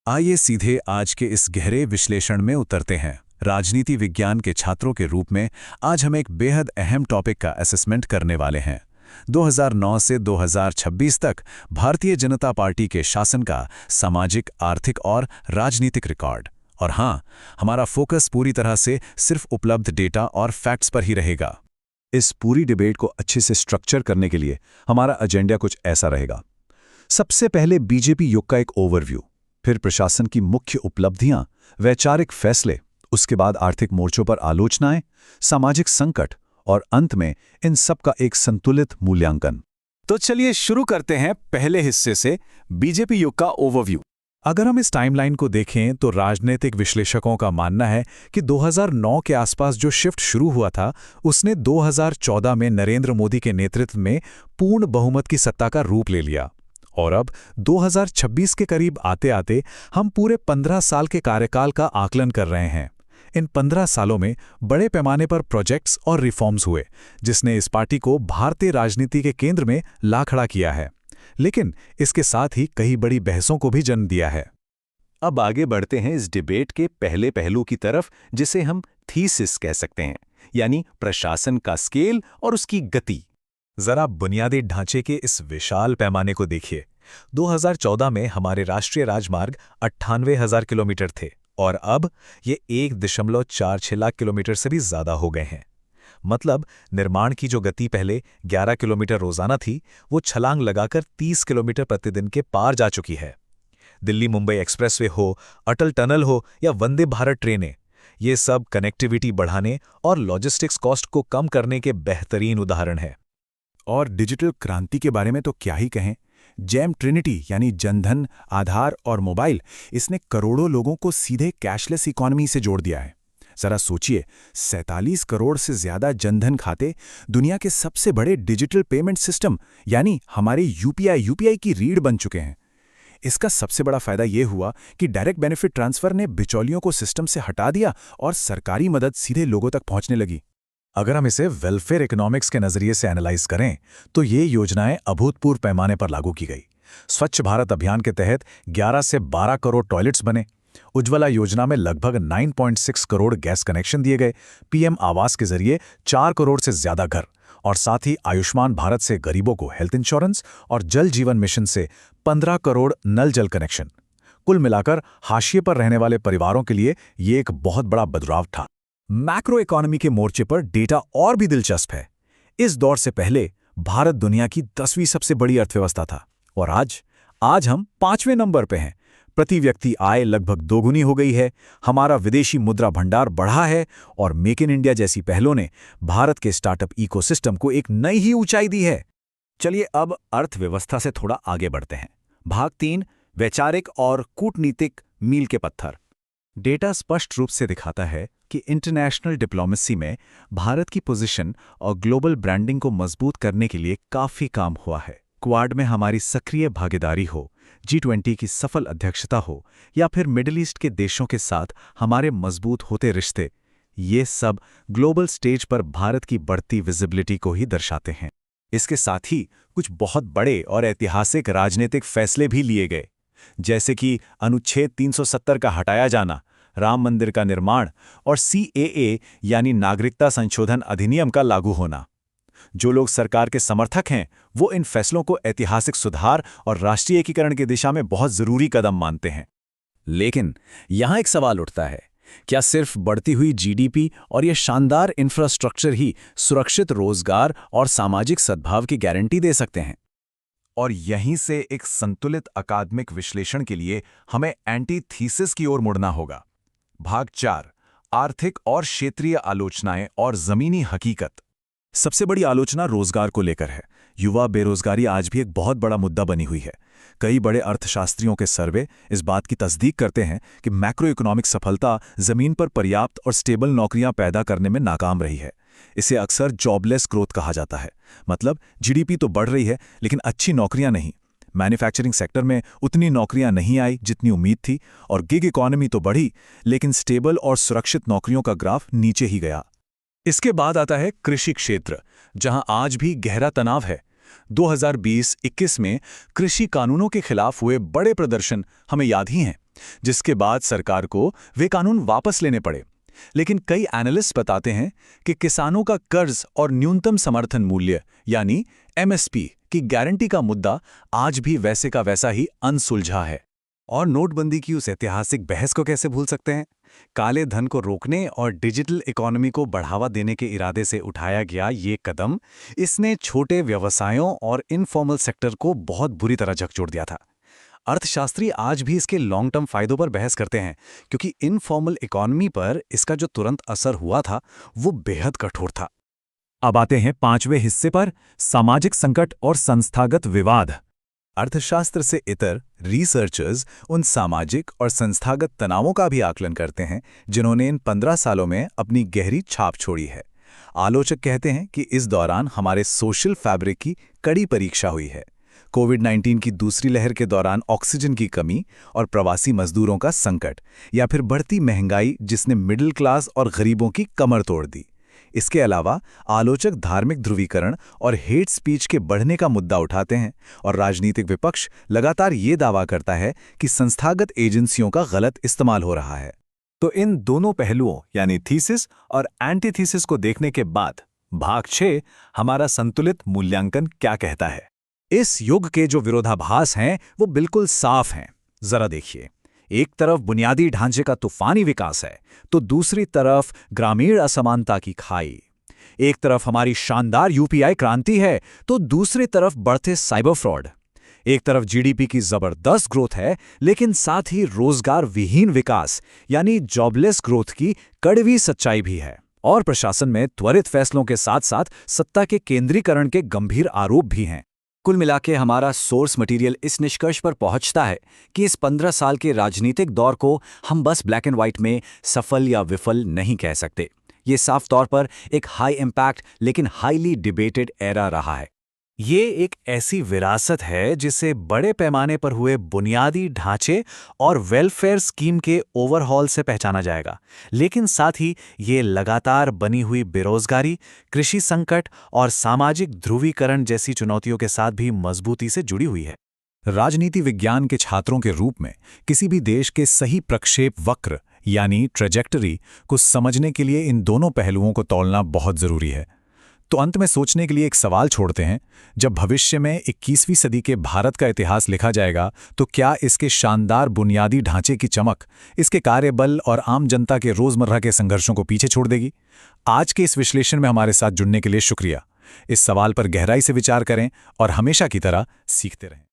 आइए सीधे आज के इस गहरे विश्लेषण में उतरते हैं। राजनीति विज्ञान के छात्रों के रूप में आज हम एक बेहद अहम टॉपिक का असेसमेंट करने वाले हैं। 2009 से 2026 तक भारतीय जनता पार्टी के शासन का सामाजिक, आर्थिक और राजनीतिक रिकॉर्ड। और हाँ, हमारा फोकस पूरी तरह से सिर्फ उपलब्ध डेटा और फैक्ट्स पर ही रहेगा। इस पूरी डिबेट को अच्छे से स्ट्रक्चर करने के लिए हमारा एजेंडा कुछ ऐसा रहेगा। सबसे पहले बीजेपी युग का एक ओवरव्यू, फिर प्रशासन की मुख्य उपलब्धियां, वैचारिक फैसले, उसके बाद आर्थिक मोर्चों पर आलोचनाएं, सामाजिक संकट और अंत में इन सब का एक संतुलित मूल्यांकन। तो चलिए शुरू करते हैं पहले हिस्से से, बीजेपी युग का ओवरव्यू। अगर हम इस टाइमलाइन को देखें तो राजनीतिक विश्लेषकों का मानना है कि 2009 के आसपास जो शिफ्ट शुरू हुआ था उसने 2014 में नरेंद्र मोदी के नेतृत्व में पूर्ण बहुमत की सत्ता का रूप ले लिया। और अब 2026 के करीब आते आते हम पूरे 15 साल के कार्यकाल का आकलन कर रहे हैं। इन 15 सालों में बड़े पैमाने पर प्रोजेक्ट्स और रिफॉर्म्स हुए, जिसने इस पार्टी को भारतीय राजनीति के केंद्र में ला खड़ा किया है। लेकिन इसके साथ ही कई बड़ी बहसों को भी जन्म दिया है। अब आगे बढ़ते हैं इस डिबेट के पहले पहलू की तरफ, जिसे हम थीसिस कह सकते हैं, यानी प्रशासन का स्केल और उसकी गति। जरा बुनियादी ढांचे के इस विशाल पैमाने को देखिए। 2014 में हमारे राष्ट्रीय राजमार्ग 98,000 किलोमीटर थे और अब ये 1.46 लाख किलोमीटर से भी ज्यादा हो गए हैं। मतलब निर्माण की जो गति पहले 11 किलोमीटर रोजाना थी, वो छलांग लगाकर 30 किलोमीटर प्रतिदिन के पार जा चुकी है। दिल्ली मुंबई एक्सप्रेसवे हो, अटल टनल हो या वंदे भारत ट्रेनें, ये सब कनेक्टिविटी बढ़ाने और लॉजिस्टिक्स कॉस्ट को कम करने के बेहतरीन उदाहरण हैं। और डिजिटल क्रांति के बारे में तो क्या ही कहें। जैम ट्रिनिटी यानी जनधन, आधार और मोबाइल, इसने करोड़ों लोगों को सीधे कैशलेस इकोनॉमी से जोड़ दिया है। जरा सोचिए, 47 करोड़ से ज्यादा जनधन खाते दुनिया के सबसे बड़े डिजिटल पेमेंट सिस्टम यानी हमारे यूपीआई की रीढ़ बन चुके हैं। इसका सबसे बड़ा फायदा यह हुआ कि डायरेक्ट बेनिफिट ट्रांसफर ने बिचौलियों को सिस्टम से हटा दिया और सरकारी मदद सीधे लोगों तक पहुंचने लगी। अगर हम इसे वेलफेयर इकोनॉमिक्स के नजरिए से एनालाइज करें तो ये योजनाएं अभूतपूर्व पैमाने पर लागू की गई। स्वच्छ भारत अभियान के तहत 11 से 12 करोड़ टॉयलेट्स बने। उज्ज्वला योजना में लगभग 9.6 करोड़ गैस कनेक्शन दिए गए। पीएम आवास के जरिए 4 करोड़ से ज्यादा घर, और साथ ही आयुष्मान भारत से गरीबों को हेल्थ इंश्योरेंस और जल जीवन मिशन से 15 करोड़ नल जल कनेक्शन। कुल मिलाकर हाशिए पर रहने वाले परिवारों के लिए ये एक बहुत बड़ा बदलाव था। मैक्रो इकोनॉमी के मोर्चे पर डेटा और भी दिलचस्प है। इस दौर से पहले भारत दुनिया की 10वीं सबसे बड़ी अर्थव्यवस्था था और आज हम 5वें नंबर पे हैं। प्रति व्यक्ति आय लगभग दोगुनी हो गई है, हमारा विदेशी मुद्रा भंडार बढ़ा है और मेक इन इंडिया जैसी पहलों ने भारत के स्टार्टअप इकोसिस्टम को एक नई ही ऊंचाई दी है। चलिए अब अर्थव्यवस्था से थोड़ा आगे बढ़ते हैं। भाग 3, वैचारिक और कूटनीतिक मील के पत्थर। डेटा स्पष्ट रूप से दिखाता है कि इंटरनेशनल डिप्लोमेसी में भारत की पोजीशन और ग्लोबल ब्रांडिंग को मजबूत करने के लिए काफी काम हुआ है। क्वाड में हमारी सक्रिय भागीदारी हो, G20 की सफल अध्यक्षता हो या फिर मिडिल ईस्ट के देशों के साथ हमारे मजबूत होते रिश्ते, ये सब ग्लोबल स्टेज पर भारत की बढ़ती विजिबिलिटी को ही दर्शाते हैं। इसके साथ ही कुछ बहुत बड़े और ऐतिहासिक राजनीतिक फैसले भी लिए गए, जैसे कि अनुच्छेद 370 का हटाया जाना, राम मंदिर का निर्माण और CAA यानी नागरिकता संशोधन अधिनियम का लागू होना। जो लोग सरकार के समर्थक हैं वो इन फैसलों को ऐतिहासिक सुधार और राष्ट्रीय एकीकरण की दिशा में बहुत जरूरी कदम मानते हैं। लेकिन यहां एक सवाल उठता है, क्या सिर्फ बढ़ती हुई GDP और यह शानदार इंफ्रास्ट्रक्चर ही सुरक्षित रोजगार और सामाजिक सद्भाव की गारंटी दे सकते हैं? और यहीं से एक संतुलित अकादमिक विश्लेषण के लिए हमें एंटी थीसिस की ओर मुड़ना होगा। भाग 4, आर्थिक और क्षेत्रीय आलोचनाएं और जमीनी हकीकत। सबसे बड़ी आलोचना रोजगार को लेकर है। युवा बेरोजगारी आज भी एक बहुत बड़ा मुद्दा बनी हुई है। कई बड़े अर्थशास्त्रियों के सर्वे इस बात की तस्दीक करते हैं कि मैक्रो इकोनॉमिक सफलता जमीन पर पर्याप्त और स्टेबल नौकरियां पैदा करने में नाकाम रही है। इसे अक्सर जॉबलेस ग्रोथ कहा जाता है। मतलब GDP तो बढ़ रही है लेकिन अच्छी नौकरियां नहीं। मैन्युफैक्चरिंग सेक्टर में उतनी नौकरियां नहीं आई जितनी उम्मीद थी, और गिग इकोनॉमी तो बढ़ी लेकिन स्टेबल और सुरक्षित नौकरियों का ग्राफ नीचे ही गया। इसके बाद आता है कृषि क्षेत्र, जहां आज भी गहरा तनाव है। 2020-21 में कृषि कानूनों के खिलाफ हुए बड़े प्रदर्शन हमें याद ही हैं। जिसके बाद सरकार को वे कानून वापस लेने पड़े। लेकिन कई एनालिस्ट बताते हैं कि किसानों का कर्ज और न्यूनतम समर्थन मूल्य यानी एमएसपी की गारंटी का मुद्दा आज भी वैसे का वैसा ही अनसुलझा है। और नोटबंदी की उस ऐतिहासिक बहस को कैसे भूल सकते हैं? काले धन को रोकने और डिजिटल इकोनॉमी को बढ़ावा देने के इरादे से उठाया गया ये कदम, इसने छोटे व्यवसायों और इनफॉर्मल सेक्टर को बहुत बुरी तरह झकझोर दिया था। अर्थशास्त्री आज भी इसके लॉन्ग टर्म फायदों पर बहस करते हैं, क्योंकि इनफॉर्मल इकोनॉमी पर इसका जो तुरंत असर हुआ था वो बेहद कठोर था। अब आते हैं 5वें हिस्से पर, सामाजिक संकट और संस्थागत विवाद। अर्थशास्त्र से इतर रिसर्चर्स उन सामाजिक और संस्थागत तनावों का भी आकलन करते हैं जिन्होंने इन 15 सालों में अपनी गहरी छाप छोड़ी है। आलोचक कहते हैं कि इस दौरान हमारे सोशल फैब्रिक की कड़ी परीक्षा हुई है। कोविड-19 की दूसरी लहर के दौरान ऑक्सीजन की कमी और प्रवासी मजदूरों का संकट, या फिर बढ़ती महंगाई जिसने मिडिल क्लास और गरीबों की कमर तोड़ दी। इसके अलावा आलोचक धार्मिक ध्रुवीकरण और हेट स्पीच के बढ़ने का मुद्दा उठाते हैं, और राजनीतिक विपक्ष लगातार ये दावा करता है कि संस्थागत एजेंसियों का गलत इस्तेमाल हो रहा है। तो इन दोनों पहलुओं यानी थीसिस और एंटीथीसिस को देखने के बाद भाग 6 हमारा संतुलित मूल्यांकन क्या कहता है। इस युग के जो विरोधाभास हैं वो बिल्कुल साफ हैं। जरा देखिए, एक तरफ बुनियादी ढांचे का तूफानी विकास है, तो दूसरी तरफ ग्रामीण असमानता की खाई। एक तरफ हमारी शानदार यूपीआई क्रांति है, तो दूसरी तरफ बढ़ते साइबर फ्रॉड। एक तरफ जीडीपी की जबरदस्त ग्रोथ है, लेकिन साथ ही रोजगार विहीन विकास यानी जॉबलेस ग्रोथ की कड़वी सच्चाई भी है। और प्रशासन में त्वरित फैसलों के साथ साथ सत्ता के केंद्रीकरण के गंभीर आरोप भी हैं। कुल मिलाके हमारा सोर्स मटेरियल इस निष्कर्ष पर पहुंचता है कि इस 15 साल के राजनीतिक दौर को हम बस ब्लैक एंड व्हाइट में सफल या विफल नहीं कह सकते। ये साफ तौर पर एक हाई इम्पैक्ट लेकिन हाईली डिबेटेड एरा रहा है। ये एक ऐसी विरासत है जिसे बड़े पैमाने पर हुए बुनियादी ढांचे और वेलफेयर स्कीम के ओवरहॉल से पहचाना जाएगा, लेकिन साथ ही ये लगातार बनी हुई बेरोजगारी, कृषि संकट और सामाजिक ध्रुवीकरण जैसी चुनौतियों के साथ भी मजबूती से जुड़ी हुई है। राजनीति विज्ञान के छात्रों के रूप में किसी भी देश के सही प्रक्षेप वक्र यानी ट्रेजेक्टरी को समझने के लिए इन दोनों पहलुओं को तौलना बहुत जरूरी है। तो अंत में सोचने के लिए एक सवाल छोड़ते हैं, जब भविष्य में 21वीं सदी के भारत का इतिहास लिखा जाएगा तो क्या इसके शानदार बुनियादी ढांचे की चमक इसके कार्यबल और आम जनता के रोजमर्रा के संघर्षों को पीछे छोड़ देगी? आज के इस विश्लेषण में हमारे साथ जुड़ने के लिए शुक्रिया। इस सवाल पर गहराई से विचार करें और हमेशा की तरह सीखते रहें।